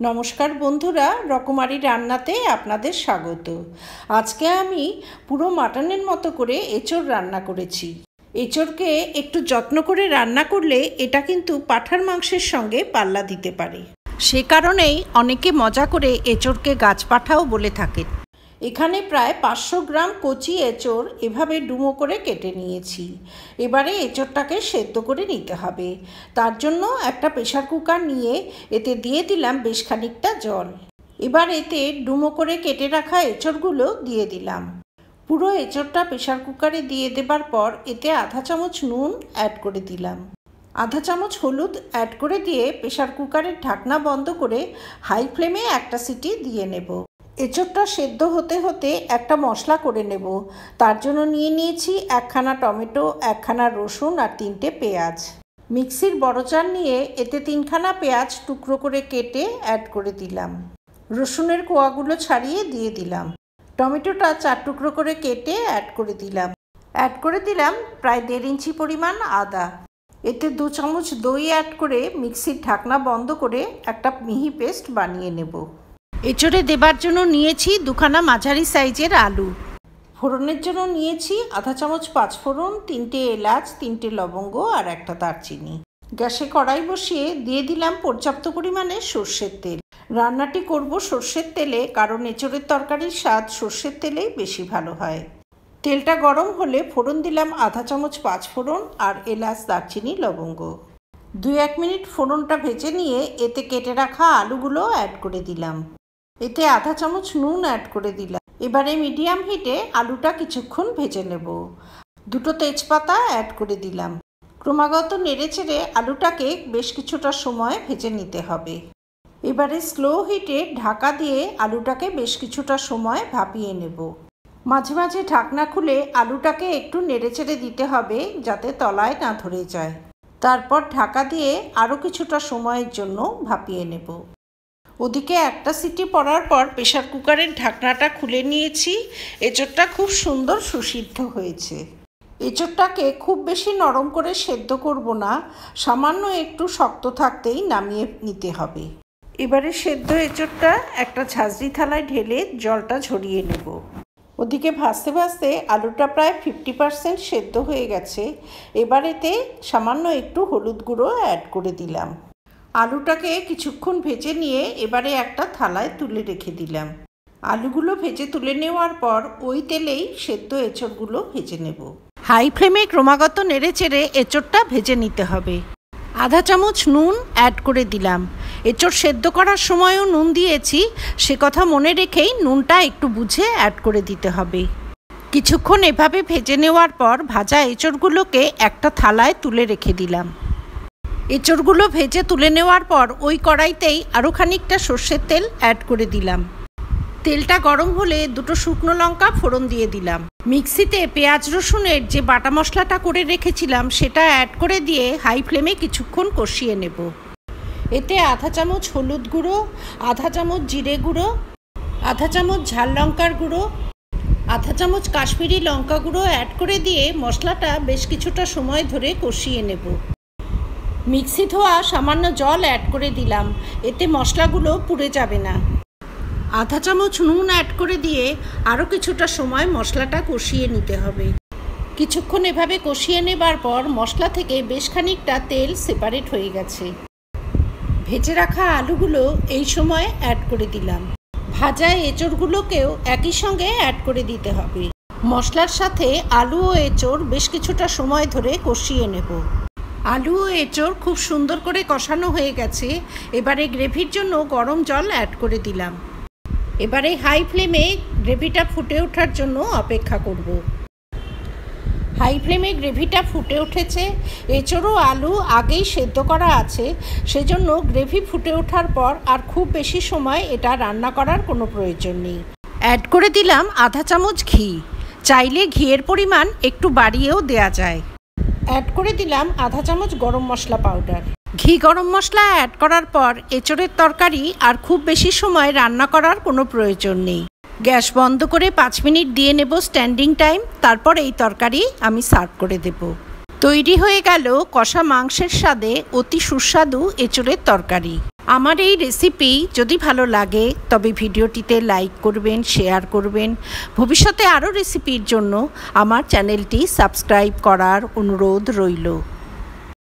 নমস্কার বন্ধুরা, রকমারি রান্নাতে আপনাদের স্বাগত। আজকে আমি পুরো মাটনের মতো করে এঁচোড় রান্না করেছি। এঁচোড়কে একটু যত্ন করে রান্না করলে এটা কিন্তু পাঁঠার মাংসের সঙ্গে পাল্লা দিতে পারে। সে কারণেই অনেকে মজা করে এঁচোড়কে গাছপাঠাও বলে থাকেন। এখানে প্রায় 500 গ্রাম কচি এঁচোড় এভাবে ডুমো করে কেটে নিয়েছি। এবারে এঁচোড়টাকে সেদ্ধ করে নিতে হবে। তার জন্য একটা প্রেসার কুকার নিয়ে এতে দিয়ে দিলাম বেশ খানিকটা জল। এবার এতে ডুমো করে কেটে রাখা এঁচোড়গুলো দিয়ে দিলাম। পুরো এঁচোড়টা প্রেসার কুকারে দিয়ে দেবার পর এতে আধা চামচ নুন অ্যাড করে দিলাম, আধা চামচ হলুদ অ্যাড করে দিয়ে প্রেসার কুকারের ঢাকনা বন্ধ করে হাই ফ্লেমে একটা সিটি দিয়ে নেব। এঁচোড়টা সেদ্ধ হতে হতে একটা মশলা করে নেব। তার জন্য নিয়ে নিয়েছি একখানা টমেটো, একখানা রসুন আর 3টে পেঁয়াজ। মিক্সির বড় জার নিয়ে এতে 3খানা পেঁয়াজ টুকরো করে কেটে অ্যাড করে দিলাম। রসুনের কোয়াগুলো ছাড়িয়ে দিয়ে দিলাম। টমেটোটা 4 টুকরো করে কেটে অ্যাড করে দিলাম প্রায় 1.5 ইঞ্চি পরিমাণ আদা। এতে 2 চামচ দই অ্যাড করে মিক্সির ঢাকনা বন্ধ করে একটা মিহি পেস্ট বানিয়ে নেব। এঁচোড়ে দেবার জন্য নিয়েছি 2খানা মাঝারি সাইজের আলু। ফোড়নের জন্য নিয়েছি আধা চামচ 5 ফোড়ন, 3টে এলাচ, 3টে লবঙ্গ আর একটা দারচিনি। গ্যাসে কড়াই বসিয়ে দিয়ে দিলাম পর্যাপ্ত পরিমাণে সর্ষের তেল। রান্নাটি করব সর্ষের তেলে, কারণ এঁচোড়ের তরকারির স্বাদ সর্ষের তেলেই বেশি ভালো হয়। তেলটা গরম হলে ফোড়ন দিলাম আধা চামচ 5 ফোড়ন আর এলাচ, দারচিনি, লবঙ্গ। 2-1 মিনিট ফোড়নটা ভেজে নিয়ে এতে কেটে রাখা আলুগুলো অ্যাড করে দিলাম। এতে আধা চামচ নুন অ্যাড করে দিলাম। এবারে মিডিয়াম হিটে আলুটা কিছুক্ষণ ভেজে নেব। 2টো তেজপাতা অ্যাড করে দিলাম। ক্রমাগত নেড়েচেড়ে আলুটাকে বেশ কিছুটা সময় ভেজে নিতে হবে। এবারে স্লো হিটে ঢাকা দিয়ে আলুটাকে বেশ কিছুটা সময় ভাপিয়ে নেব। মাঝে মাঝে ঢাকনা খুলে আলুটাকে একটু নেড়েচেড়ে দিতে হবে যাতে তলায় না ধরে যায়। তারপর ঢাকা দিয়ে আরও কিছুটা সময়ের জন্য ভাপিয়ে নেব। ওদিকে একটা সিটি পড়ার পর প্রেসার কুকারের ঢাকনাটা খুলে নিয়েছি। এঁচোড়টা খুব সুন্দর সুসিদ্ধ হয়েছে। এঁচোড়টাকে খুব বেশি নরম করে সেদ্ধ করব না, সামান্য একটু শক্ত থাকতেই নামিয়ে নিতে হবে। এবারে সেদ্ধ এঁচোড়টা একটা ঝাঁঝরি থালায় ঢেলে জলটা ঝরিয়ে নেব। ওদিকে ভাজতে ভাজতে আলুটা প্রায় 50% সেদ্ধ হয়ে গেছে। এবার এতে সামান্য একটু হলুদ গুঁড়ো অ্যাড করে দিলাম। আলুটাকে কিছুক্ষণ ভেজে নিয়ে এবারে একটা থালায় তুলে রেখে দিলাম। আলুগুলো ভেজে তুলে নেওয়ার পর ওই তেলেই সেদ্ধ এঁচোড়গুলো ভেজে নেব। হাই ফ্লেমে ক্রমাগত নেড়েচেড়ে এঁচোড়টা ভেজে নিতে হবে। আধা চামচ নুন অ্যাড করে দিলাম। এঁচোড় সেদ্ধ করার সময়ও নুন দিয়েছি, সে কথা মনে রেখেই নুনটা একটু বুঝে অ্যাড করে দিতে হবে। কিছুক্ষণ এভাবে ভেজে নেওয়ার পর ভাজা এঁচোড়গুলোকে একটা থালায় তুলে রেখে দিলাম। এঁচোড়গুলো ভেজে তুলে নেওয়ার পর ওই কড়াইতেই আরও খানিকটা সর্ষের তেল অ্যাড করে দিলাম। তেলটা গরম হলে 2টো শুকনো লঙ্কা ফোড়ন দিয়ে দিলাম। মিক্সিতে পেঁয়াজ রসুনের যে বাটা মশলাটা করে রেখেছিলাম সেটা অ্যাড করে দিয়ে হাই ফ্লেমে কিছুক্ষণ কষিয়ে নেব। এতে আধা চামচ হলুদ গুঁড়ো, আধা চামচ জিরে গুঁড়ো, আধা চামচ ঝাল লঙ্কার গুঁড়ো, আধা চামচ কাশ্মীরি লঙ্কা গুঁড়ো অ্যাড করে দিয়ে মশলাটা বেশ কিছুটা সময় ধরে কষিয়ে নেব। মিক্সি ধোয়া সামান্য জল অ্যাড করে দিলাম, এতে মশলাগুলো পুড়ে যাবে না। আধা চামচ নুন অ্যাড করে দিয়ে আরও কিছুটা সময় মশলাটা কষিয়ে নিতে হবে। কিছুক্ষণ এভাবে কষিয়ে নেবার পর মশলা থেকে বেশ খানিকটা তেল সেপারেট হয়ে গেছে। ভেজে রাখা আলুগুলো এই সময় অ্যাড করে দিলাম। ভাজা এঁচোড়গুলোকেও একই সঙ্গে অ্যাড করে দিতে হবে। মশলার সাথে আলু ও এঁচোড় বেশ কিছুটা সময় ধরে কষিয়ে নেব। আলু ও এঁচোড় খুব সুন্দর করে কষানো হয়ে গেছে। এবারে গ্রেভির জন্য গরম জল অ্যাড করে দিলাম। এবারে হাই ফ্লেমে গ্রেভিটা ফুটে ওঠার জন্য অপেক্ষা করব। হাই ফ্লেমে গ্রেভিটা ফুটে উঠেছে। এঁচোড় ও আলু আগেই সেদ্ধ করা আছে, সেজন্য গ্রেভি ফুটে ওঠার পর আর খুব বেশি সময় এটা রান্না করার কোনো প্রয়োজন নেই। অ্যাড করে দিলাম আধা চামচ ঘি। চাইলে ঘিয়ের পরিমাণ একটু বাড়িয়েও দেয়া যায়। অ্যাড করে দিলাম আধা চামচ গরম মশলা পাউডার। ঘি গরম মশলা অ্যাড করার পর এঁচোড়ের তরকারি আর খুব বেশি সময় রান্না করার কোনো প্রয়োজন নেই। গ্যাস বন্ধ করে 5 মিনিট দিয়ে নেব স্ট্যান্ডিং টাইম। তারপর এই তরকারি আমি সার্ভ করে দেব। তৈরি হয়ে গেল কষা মাংসের স্বাদে অতি সুস্বাদু এঁচোড়ের তরকারি। আমার এই রেসিপি যদি ভালো লাগে তবে ভিডিওটিতে লাইক করবেন, শেয়ার করবেন। ভবিষ্যতে আরও রেসিপির জন্য আমার চ্যানেলটি সাবস্ক্রাইব করার অনুরোধ রইল।